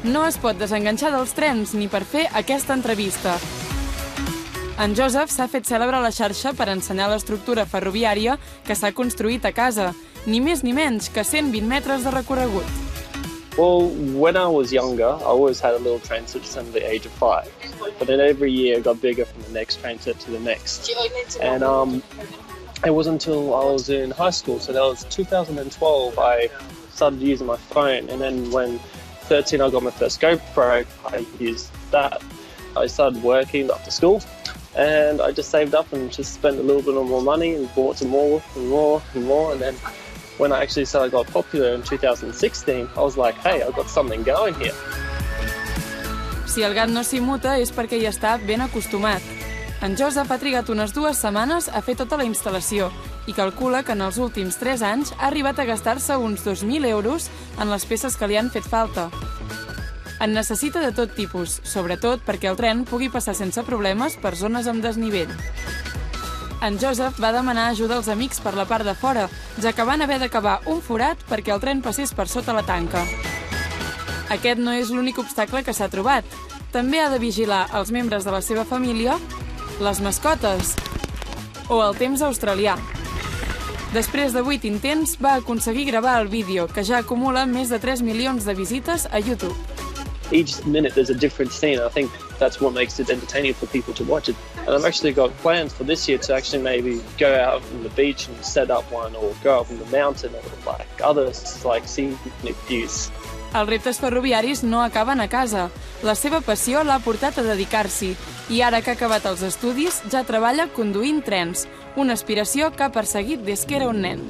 No es pot desenganxar dels trens ni per fer aquesta entrevista. En Joseph s'ha fet cèlebre a la xarxa per ensenyar l'estructura ferroviària que s'ha construït a casa, ni més ni menys que 120 metres de recorregut. Well, when I was younger, I always had a little train set from the age of 5. But then every year it got bigger from the next train set to the next. And it wasn't until I was in high school, so that was 2012, I started using my phone. And then when 13, I got my first GoPro, I used that. I started working after school, and I just saved up and just spent a little bit more money and bought some more and more and more. And then when I actually started got popular in 2016, I was like, hey, I've got something going here. Si el gat no s'immuta és perquè hi està ben acostumat. En Joseph ha trigat unes 2 setmanes a fer tota la instal·lació i calcula que en els últims 3 anys ha arribat a gastar-se uns 2.000 euros en les peces que li han fet falta. En necessita de tot tipus, sobretot perquè el tren pugui passar sense problemes per zones amb desnivell. En Joseph va demanar ajuda als amics per la part de fora, ja que van haver de cavar un forat perquè el tren passés per sota la tanca. Aquest no és l'únic obstacle que s'ha trobat. També ha de vigilar els membres de la seva família, les mascotes o el temps australià. Després de 8 intents, va aconseguir gravar el vídeo, que ja acumula més de 3 milions de visites a YouTube. Each minute there's a different scene. I think that's what makes it entertaining for people to watch it. And I've actually got plans for this year to actually maybe go out on the beach and set up one, or go up on the mountain, or like other like scenic views. Els reptes ferroviaris no acaben a casa. La seva passió l'ha portat a dedicar-s'hi i ara que ha acabat els estudis ja treballa conduint trens, una aspiració que ha perseguit des que era un nen.